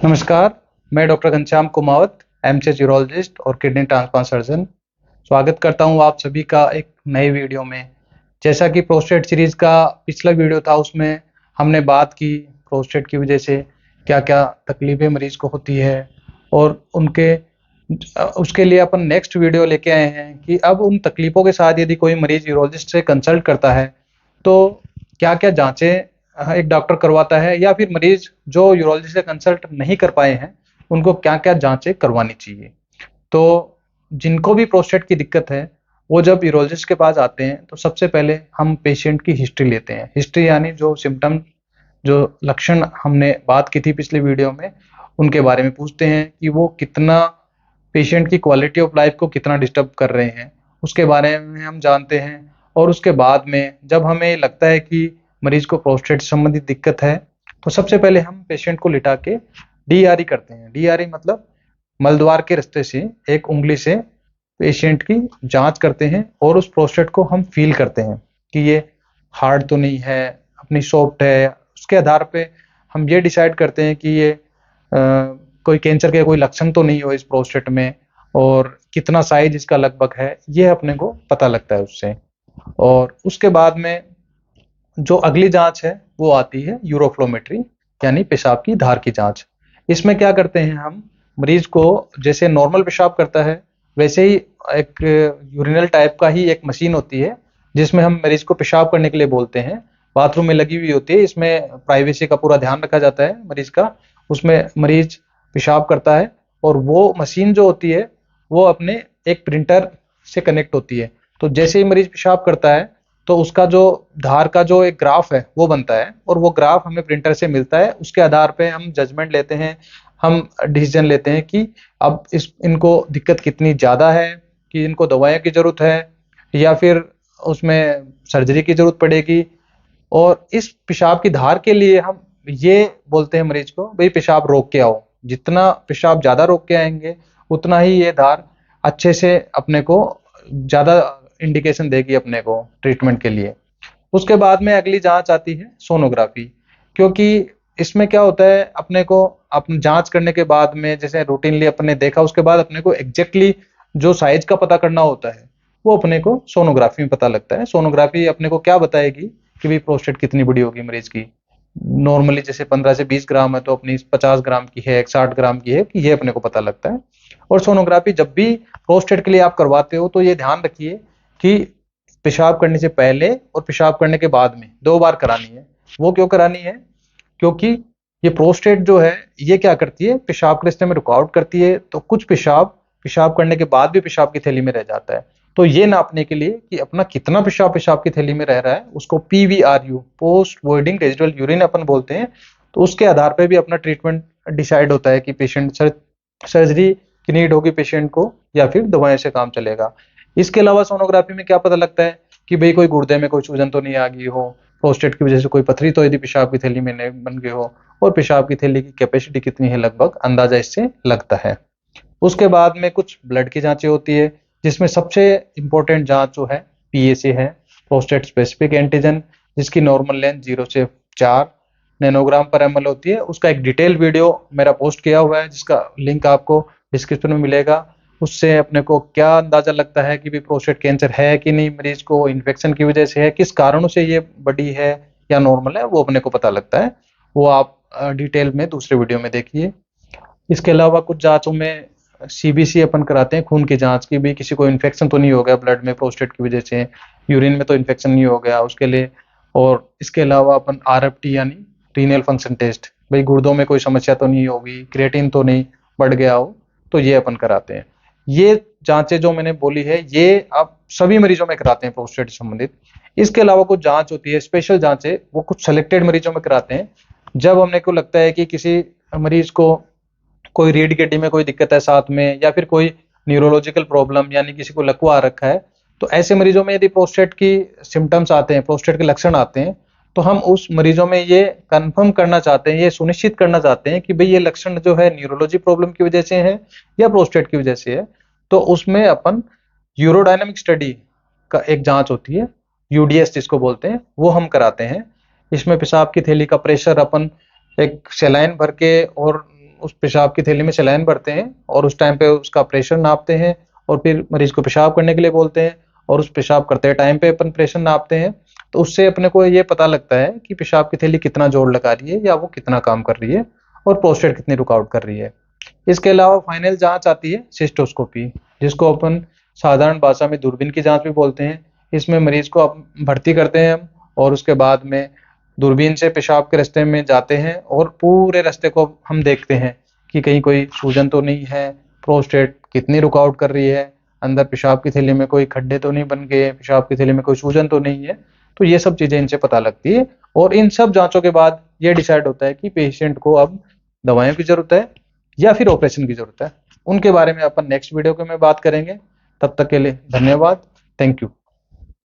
नमस्कार, मैं doctor Ghanshyam Kumawat, MCH urologist और किडनी ट्रांसप्लांट सर्जन। स्वागत करता हूं आप सभी का एक नए वीडियो में। जैसा कि प्रोस्टेट सीरीज़ का पिछला वीडियो था, उसमें हमने बात की प्रोस्टेट की वजह से क्या-क्या तकलीफ़ें मरीज़ को होती है और उसके लिए अपन नेक्स्ट वीडियो लेके आए हैं कि अब उन तकलीफ़ों के साथ यदि कोई मरीज़ यूरोलॉजिस्ट से कंसल्ट करता है, तो क्या-क्या जाँचें एक डॉक्टर करवाता है, या फिर मरीज़ जो यूरोलॉजिस्ट से कंसल्ट नहीं कर पाए हैं, उनको क्या-क्या जाँचें करवानी चाहिए। तो जिनको भी प्रोस्टेट की दिक्कत है, वो जब यूरोलॉजिस्ट के पास आते हैं, तो सबसे पहले हम पेशेंट की हिस्ट्री लेते हैं। हिस्ट्री यानी जो सिम्पटम, जो लक्षण हमने बात की थी पिछले वीडियो में, उनके बारे में पूछते हैं कि वो कितना पेशेंट की क्वालिटी ऑफ लाइफ को कितना डिस्टर्ब कर रहे हैं, उसके बारे में हम जानते हैं। और उसके बाद में जब हमें लगता है कि मरीज को प्रोस्टेट से संबंधित दिक्कत है, तो सबसे पहले हम पेशेंट को लिटा के डीआरई करते हैं। डीआरई मतलब मलद्वार के रास्ते से एक उंगली से पेशेंट की जांच करते हैं और उस प्रोस्टेट को हम फील करते हैं कि ये हार्ड तो नहीं है, अपनी सॉफ्ट है। उसके आधार पे हम ये डिसाइड करते हैं कि ये कोई कैंसर के कोई लक्षण तो नहीं हो इस प्रोस्टेट में, और कितना साइज इसका लगभग है, ये अपने को पता लगता है उससे। और उसके बाद में जो अगली जांच है वो आती है यूरोफ्लोमेट्री, यानी पेशाब की धार की जांच। इसमें क्या करते हैं हम, मरीज को जैसे नॉर्मल पेशाब करता है वैसे ही एक यूरिनल टाइप का ही एक मशीन होती है, जिसमें हम मरीज को पेशाब करने के लिए बोलते हैं। बाथरूम में लगी हुई होती है, इसमें प्राइवेसी का पूरा ध्यान रखा जाता है मरीज का। उसमें मरीज पेशाब करता है और वो मशीन जो होती है वो अपने एक प्रिंटर से कनेक्ट होती है। तो जैसे ही मरीज पेशाब करता है, तो उसका जो धार का जो एक ग्राफ है वो बनता है, और वो ग्राफ हमें प्रिंटर से मिलता है। उसके आधार पे हम जजमेंट लेते हैं, हम डिसीजन लेते हैं कि अब इनको दिक्कत कितनी ज़्यादा है, कि इनको दवाइयों की ज़रूरत है या फिर उसमें सर्जरी की ज़रूरत पड़ेगी। और इस पेशाब की धार के लिए हम ये बोलते हैं मरीज को, भाई पेशाब रोक के आओ। जितना पेशाब ज़्यादा रोक के आएंगे, उतना ही ये धार अच्छे से अपने को ज़्यादा इंडिकेशन देगी अपने को ट्रीटमेंट के लिए। उसके बाद में अगली जांच आती है सोनोग्राफी, क्योंकि इसमें क्या होता है, अपने को अपन जांच करने के बाद में जैसे रूटीनली अपने देखा, उसके बाद अपने को एग्जैक्टली जो साइज का पता करना होता है वो अपने को सोनोग्राफी में पता लगता है। सोनोग्राफी अपने को क्या बताएगी कि भाई प्रोस्टेट कितनी बड़ी होगी मरीज की। नॉर्मली जैसे 15 से 20 ग्राम है, तो अपनी 50 ग्राम की है, 60 ग्राम की है, कि ये अपने को पता लगता है। और सोनोग्राफी जब भी प्रोस्टेट के लिए आप करवाते हो, तो ये ध्यान रखिए कि पेशाब करने से पहले और पेशाब करने के बाद में 2 बार करानी है। वो क्यों करानी है? क्योंकि ये प्रोस्टेट जो है, ये क्या करती है, पेशाब के रास्ते में रुकावट करती है। तो कुछ पेशाब पेशाब करने के बाद भी पेशाब की थैली में रह जाता है। तो ये नापने के लिए कि अपना कितना पेशाब पेशाब की थैली में रह रहा है, उसको पीवीआरयू, पोस्ट वॉइडिंग रेजिडुअल यूरिन अपन बोलते हैं। तो उसके आधार पे भी अपना ट्रीटमेंट डिसाइड होता है कि पेशेंट सर्जरी की नीड होगी पेशेंट को, या फिर दवाएं से काम चलेगा। इसके अलावा सोनोग्राफी में क्या पता लगता है कि भाई कोई गुर्दे में कोई सूजन तो नहीं आ गई हो, प्रोस्टेट की वजह से कोई पथरी तो यदि पेशाब की थैली में नहीं बन गई हो, और पेशाब की थैली की कैपेसिटी कितनी है लगभग अंदाजा इससे लगता है। उसके बाद में कुछ ब्लड की जांचें होती है, जिसमें सबसे इंपॉर्टेंट जांच जो है पीएसी है, प्रोस्टेट स्पेसिफिक एंटीजन, जिसकी नॉर्मल लेंथ 0 से 4 नैनोग्राम पर एमएल होती है। उसका एक डिटेल वीडियो मेरा पोस्ट किया हुआ है, जिसका लिंक आपको डिस्क्रिप्शन में मिलेगा। उससे अपने को क्या अंदाजा लगता है कि भी प्रोस्टेट कैंसर है कि नहीं, मरीज को इन्फेक्शन की वजह से है, किस कारणों से ये बड़ी है या नॉर्मल है, वो अपने को पता लगता है। वो आप डिटेल में दूसरे वीडियो में देखिए। इसके अलावा कुछ जांचों में सीबीसी अपन कराते हैं, खून की जांच की, भी किसी को इन्फेक्शन तो नहीं हो गया ब्लड में प्रोस्टेट की वजह से, यूरिन में तो इन्फेक्शन नहीं हो गया उसके लिए। और इसके अलावा अपन आरएफटी यानी रीनल फंक्शन टेस्ट, भाई गुर्दों में कोई समस्या तो नहीं होगी, क्रिएटिन तो नहीं बढ़ गया हो, तो ये अपन कराते हैं। ये जांचें जो मैंने बोली है, ये आप सभी मरीजों में कराते हैं प्रोस्टेट से संबंधित। इसके अलावा कुछ जांच होती है, स्पेशल जांचें, वो कुछ सेलेक्टेड मरीजों में कराते हैं। जब हमने को लगता है कि किसी मरीज को कोई रीढ़ की हड्डी में कोई दिक्कत है साथ में, या फिर कोई न्यूरोलॉजिकल प्रॉब्लम यानी किसी को लकवा आ रखा है, तो ऐसे मरीजों में यदि प्रोस्टेट की सिम्टम्स आते हैं, प्रोस्टेट के लक्षण आते हैं, तो हम उस मरीजों में ये कंफर्म करना चाहते हैं, ये सुनिश्चित करना चाहते हैं कि भाई ये लक्षण जो है न्यूरोलॉजी प्रॉब्लम की वजह से है या प्रोस्टेट की वजह से है। तो उसमें अपन यूरोडायनामिक स्टडी का एक जांच होती है, यूडीएस जिसको बोलते हैं, वो हम कराते हैं। इसमें पेशाब की थैली का प्रेशर अपन एक सलाइन भर के और उस पेशाब की थैली में सलाइन भरते हैं और उस टाइम पे उसका प्रेशर नापते हैं और फिर मरीज को पेशाब करने के लिए बोलते हैं और उस पेशाब करते टाइम पे अपन प्रेशर नापते हैं। तो उससे अपने को ये पता लगता है कि पेशाब की थैली कितना जोर लगा रही है या वो कितना काम कर रही है और प्रोस्टेट कितनी रुकावट कर रही है। इसके अलावा फाइनल जांच आती है सिस्टोस्कोपी, जिसको अपन साधारण भाषा में दूरबीन की जांच भी बोलते हैं। इसमें मरीज को भर्ती करते हैं हम और उसके बाद में दूरबीन से पेशाब के रास्ते में जाते हैं और पूरे रास्ते को हम देखते हैं कि कहीं कोई सूजन तो नहीं है, प्रोस्टेट कितनी रुकावट कर रही है, अंदर पेशाब की थैली में कोई खड्डे तो नहीं बन गए, पेशाब की थैली में कोई सूजन तो नहीं है। तो ये सब चीज़ें इनसे पता लगती है और इन सब जांचों के बाद ये डिसाइड होता है कि पेशेंट को अब दवाइयों की ज़रूरत है या फिर ऑपरेशन की ज़रूरत है। उनके बारे में अपन नेक्स्ट वीडियो में बात करेंगे। तब तक के लिए धन्यवाद। Thank you.